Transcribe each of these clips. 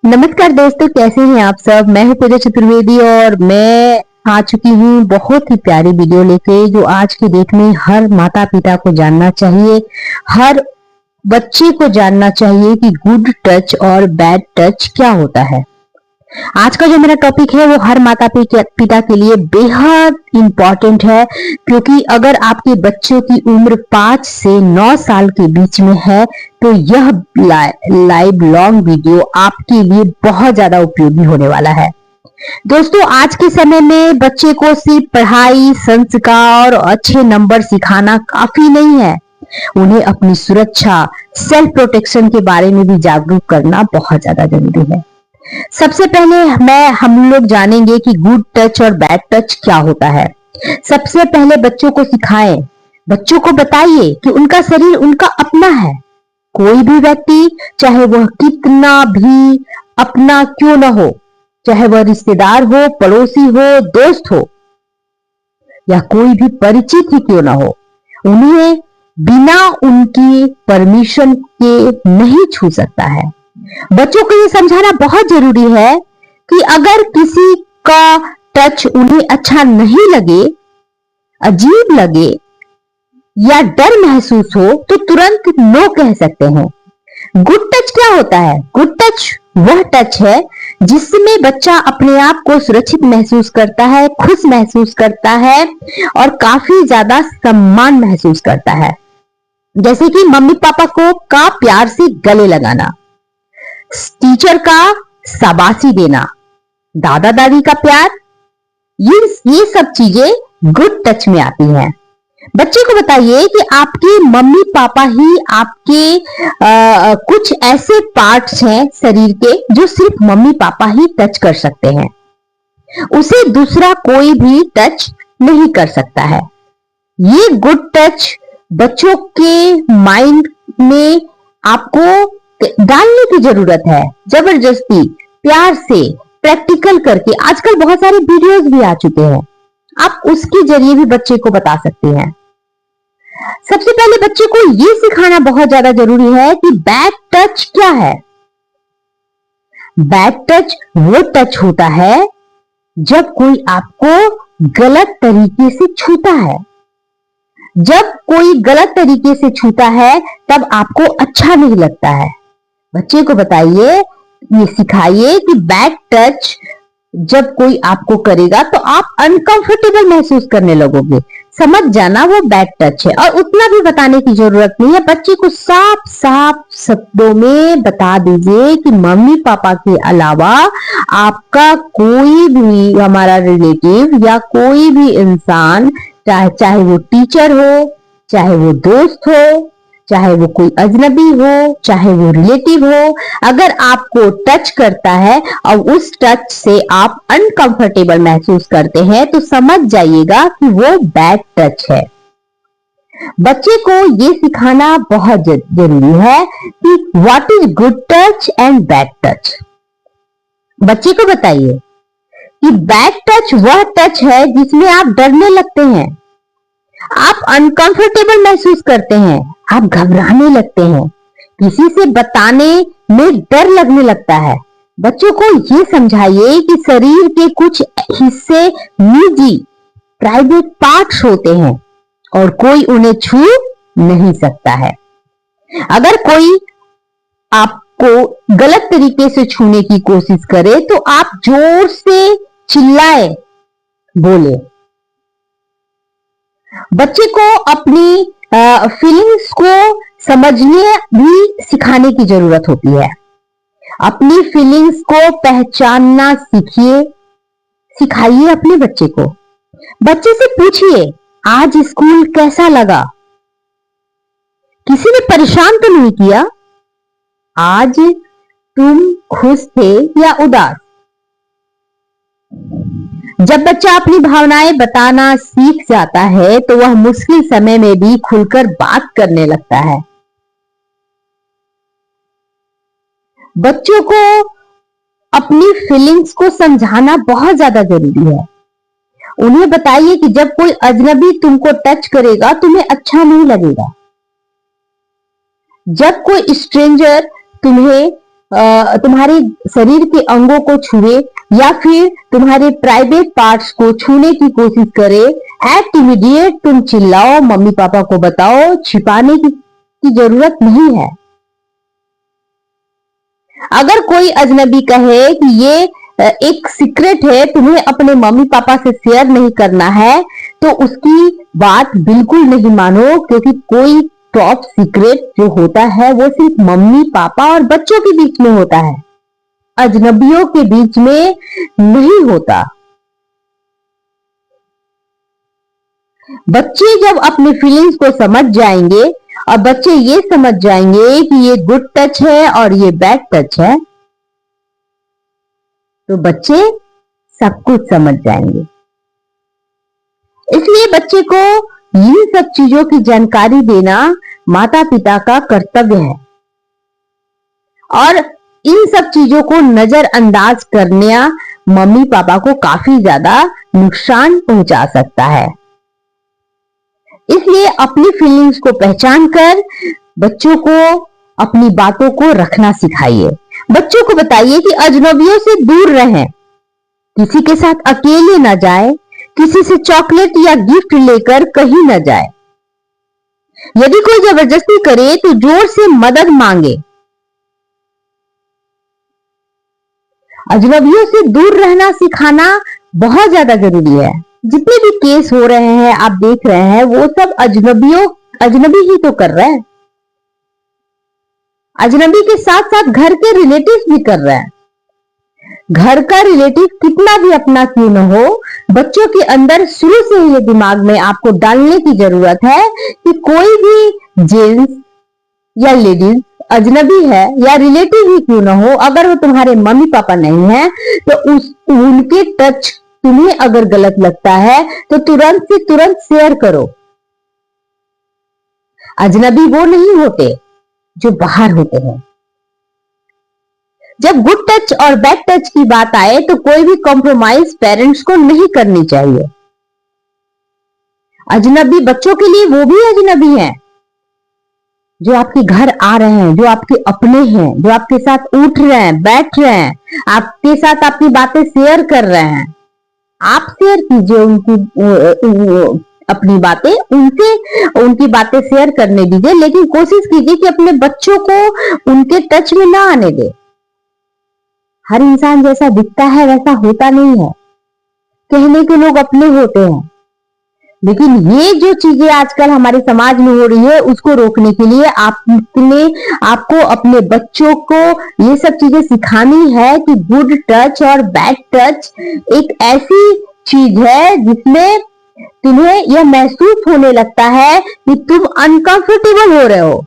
नमस्कार दोस्तों, कैसे हैं आप सब। मैं हूं पूजा चतुर्वेदी और मैं आ चुकी हूं बहुत ही प्यारी वीडियो लेके, जो आज की डेट में हर माता पिता को जानना चाहिए, हर बच्चे को जानना चाहिए कि गुड टच और बैड टच क्या होता है। आज का जो मेरा टॉपिक है वो हर माता पिता के लिए बेहद इंपॉर्टेंट है, क्योंकि अगर आपके बच्चों की उम्र 5 से 9 साल के बीच में है तो यह लाइव लॉन्ग वीडियो आपके लिए बहुत ज्यादा उपयोगी होने वाला है। दोस्तों, आज के समय में बच्चे को सिर्फ पढ़ाई, संस्कार और अच्छे नंबर सिखाना काफी नहीं है, उन्हें अपनी सुरक्षा, सेल्फ प्रोटेक्शन के बारे में भी जागरूक करना बहुत ज्यादा जरूरी है। सबसे पहले हम लोग जानेंगे कि गुड टच और बैड टच क्या होता है। सबसे पहले बच्चों को सिखाएं, बच्चों को बताइए कि उनका शरीर उनका अपना है। कोई भी व्यक्ति, चाहे वह कितना भी अपना क्यों न हो, चाहे वह रिश्तेदार हो, पड़ोसी हो, दोस्त हो या कोई भी परिचित ही क्यों न हो, उन्हें बिना उनकी परमिशन के नहीं छू सकता है। बच्चों को ये समझाना बहुत जरूरी है कि अगर किसी का टच उन्हें अच्छा नहीं लगे, अजीब लगे या डर महसूस हो तो तुरंत नो कह सकते हैं। गुड टच क्या होता है? गुड टच वह टच है जिसमें बच्चा अपने आप को सुरक्षित महसूस करता है, खुश महसूस करता है और काफी ज्यादा सम्मान महसूस करता है। जैसे कि मम्मी पापा का प्यार से गले लगाना, टीचर का शाबाशी देना, दादा दादी का प्यार, ये सब चीजें गुड टच में आती हैं। बच्चे को बताइए कि आपके मम्मी पापा ही आपके कुछ ऐसे पार्ट्स हैं शरीर के जो सिर्फ मम्मी पापा ही टच कर सकते हैं, उसे दूसरा कोई भी टच नहीं कर सकता है। ये गुड टच बच्चों के माइंड में आपको डालने की जरूरत है, जबरदस्ती, प्यार से, प्रैक्टिकल करके। आजकल बहुत सारे वीडियोस भी आ चुके हैं, आप उसके जरिए भी बच्चे को बता सकते हैं। सबसे पहले बच्चे को यह सिखाना बहुत ज्यादा जरूरी है कि बैड टच क्या है। बैड टच वो टच होता है जब कोई आपको गलत तरीके से छूता है। जब कोई गलत तरीके से छूता है तब आपको अच्छा नहीं लगता है। बच्चे को बताइए, ये सिखाइए कि बैड टच जब कोई आपको करेगा तो आप अनकंफर्टेबल महसूस करने लगोगे। समझ जाना वो बैड टच है, और उतना भी बताने की जरूरत नहीं है। बच्चे को साफ साफ शब्दों में बता दीजिए कि मम्मी पापा के अलावा आपका कोई भी, हमारा रिलेटिव या कोई भी इंसान, चाहे वो टीचर हो, चाहे वो दोस्त हो, चाहे वो कोई अजनबी हो, चाहे वो रिलेटिव हो, अगर आपको टच करता है और उस टच से आप अनकंफर्टेबल महसूस करते हैं तो समझ जाइएगा कि वो बैड टच है। बच्चे को ये सिखाना बहुत जरूरी है कि what is good touch and bad touch. बच्चे को बताइए कि बैड टच वह टच है जिसमें आप डरने लगते हैं, आप अनकंफर्टेबल महसूस करते हैं, आप घबराने लगते हैं, किसी से बताने में डर लगने लगता है। बच्चों को ये समझाइए कि शरीर के कुछ हिस्से निजी, प्राइवेट पार्ट्स होते हैं और कोई उन्हें छू नहीं सकता है। अगर कोई आपको गलत तरीके से छूने की कोशिश करे तो आप जोर से चिल्लाए, बोले। बच्चे को अपनी फीलिंग्स को समझने भी सिखाने की जरूरत होती है। अपनी फीलिंग्स को पहचानना सिखाइए अपने बच्चे को। बच्चे से पूछिए, आज स्कूल कैसा लगा? किसी ने परेशान तो नहीं किया? आज तुम खुश थे या उदास? जब बच्चा अपनी भावनाएं बताना सीख जाता है तो वह मुश्किल समय में भी खुलकर बात करने लगता है। बच्चों को अपनी फीलिंग्स को समझाना बहुत ज्यादा जरूरी है। उन्हें बताइए कि जब कोई अजनबी तुमको टच करेगा तुम्हें अच्छा नहीं लगेगा। जब कोई स्ट्रेंजर तुम्हें तुम्हारे शरीर के अंगों को छुए या फिर तुम्हारे प्राइवेट पार्ट्स को छूने की कोशिश करे, एक्ट इमीडिएट तुम चिल्लाओ, मम्मी पापा को बताओ, छिपाने की जरूरत नहीं है। अगर कोई अजनबी कहे कि ये एक सीक्रेट है, तुम्हें अपने मम्मी पापा से शेयर नहीं करना है, तो उसकी बात बिल्कुल नहीं मानो, क्योंकि कोई टॉप सीक्रेट जो होता है वो सिर्फ मम्मी पापा और बच्चों के बीच में होता है, अजनबियों के बीच में नहीं होता। बच्चे जब अपने फीलिंग्स को समझ जाएंगे और बच्चे ये समझ जाएंगे कि ये गुड टच है और ये बैड टच है, तो बच्चे सब कुछ समझ जाएंगे। इसलिए बच्चे को इन सब चीजों की जानकारी देना माता पिता का कर्तव्य है, और इन सब चीजों को नजरअंदाज करना मम्मी पापा को काफी ज्यादा नुकसान पहुंचा सकता है। इसलिए अपनी फीलिंग्स को पहचान कर बच्चों को अपनी बातों को रखना सिखाइए। बच्चों को बताइए कि अजनबियों से दूर रहें, किसी के साथ अकेले न जाए, किसी से चॉकलेट या गिफ्ट लेकर कहीं न जाए। यदि कोई जबरदस्ती करे तो जोर से मदद मांगे। अजनबियों से दूर रहना सिखाना बहुत ज्यादा जरूरी है। जितने भी केस हो रहे हैं आप देख रहे हैं, वो सब अजनबी ही तो कर रहे हैं। अजनबी के साथ साथ घर के रिलेटिव्स भी कर रहे हैं। घर का रिलेटिव कितना भी अपना क्यों न हो, बच्चों के अंदर शुरू से ये दिमाग में आपको डालने की जरूरत है कि कोई भी जेंट्स या लेडीज अजनबी है या रिलेटिव ही क्यों न हो, अगर वो तुम्हारे मम्मी पापा नहीं है तो उनके टच तुम्हें अगर गलत लगता है तो तुरंत से तुरंत शेयर करो। अजनबी वो नहीं होते जो बाहर होते हैं। जब गुड टच और बैड टच की बात आए तो कोई भी कॉम्प्रोमाइज पेरेंट्स को नहीं करनी चाहिए। अजनबी बच्चों के लिए वो भी अजनबी हैं जो आपके घर आ रहे हैं, जो आपके अपने हैं, जो आपके साथ उठ रहे हैं, बैठ रहे हैं, आपके साथ अपनी बातें शेयर कर रहे हैं। आप शेयर कीजिए अपनी बातें, उनकी बातें शेयर करने दीजिए, लेकिन कोशिश कीजिए कि अपने बच्चों को उनके टच में ना आने दे। हर इंसान जैसा दिखता है वैसा होता नहीं है, कहने के लोग अपने होते हैं। लेकिन ये जो चीजें आजकल हमारे समाज में हो रही है, उसको रोकने के लिए आपको अपने बच्चों को ये सब चीजें सिखानी है कि गुड टच और बैड टच एक ऐसी चीज है जिसमें तुम्हें यह महसूस होने लगता है कि तुम अनकंफर्टेबल हो रहे हो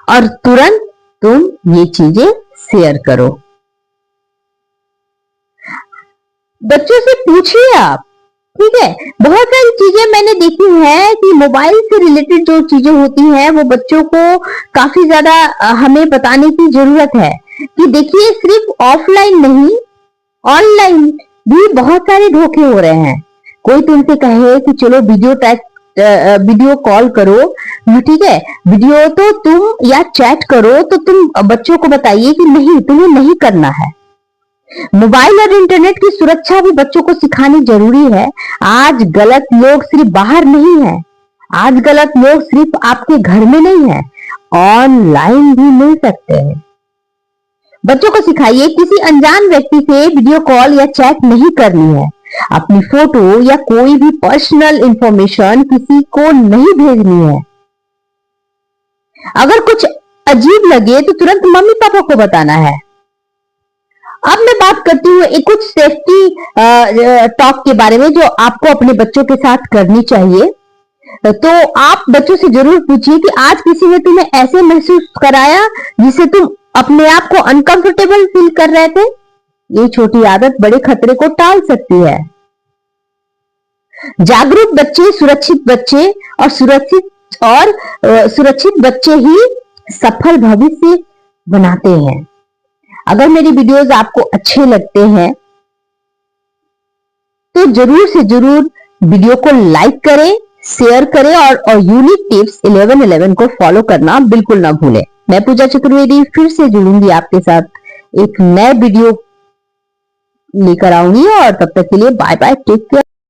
और तुरंत तुम ये चीजें शेयर करो। बच्चों से पूछिए आप, ठीक है। बहुत सारी चीजें मैंने देखी हैं कि मोबाइल से रिलेटेड जो चीजें होती हैं वो बच्चों को काफी ज्यादा हमें बताने की जरूरत है कि देखिए सिर्फ ऑफलाइन नहीं, ऑनलाइन भी बहुत सारे धोखे हो रहे हैं। कोई तुमसे कहे कि चलो वीडियो कॉल करो, ठीक है, वीडियो तो तुम या चैट करो, तो तुम बच्चों को बताइए कि नहीं, तुम्हें नहीं करना है। मोबाइल और इंटरनेट की सुरक्षा भी बच्चों को सिखानी जरूरी है। आज गलत लोग सिर्फ बाहर नहीं है, आज गलत लोग सिर्फ आपके घर में नहीं है, ऑनलाइन भी मिल सकते हैं। बच्चों को सिखाइए किसी अनजान व्यक्ति से वीडियो कॉल या चैट नहीं करनी है। अपनी फोटो या कोई भी पर्सनल इंफॉर्मेशन किसी को नहीं भेजनी है। अगर कुछ अजीब लगे तो तुरंत मम्मी पापा को बताना है। अब मैं बात करती हूँ एक कुछ सेफ्टी टॉक के बारे में जो आपको अपने बच्चों के साथ करनी चाहिए। तो आप बच्चों से जरूर पूछिए कि आज किसी ने तुम्हें ऐसे महसूस कराया जिससे तुम अपने आप को अनकंफर्टेबल फील कर रहे थे। ये छोटी आदत बड़े खतरे को टाल सकती है। जागरूक बच्चे, सुरक्षित बच्चे और सुरक्षित बच्चे ही सफल भविष्य बनाते हैं। अगर मेरी वीडियोस आपको अच्छे लगते हैं तो जरूर से जरूर वीडियो को लाइक करें, शेयर करें और यूनिक टिप्स 1111 को फॉलो करना बिल्कुल ना भूलें। मैं पूजा चतुर्वेदी फिर से जुड़ूंगी आपके साथ एक नए वीडियो लेकर आऊंगी, और तब तक के लिए बाय बाय, टेक केयर।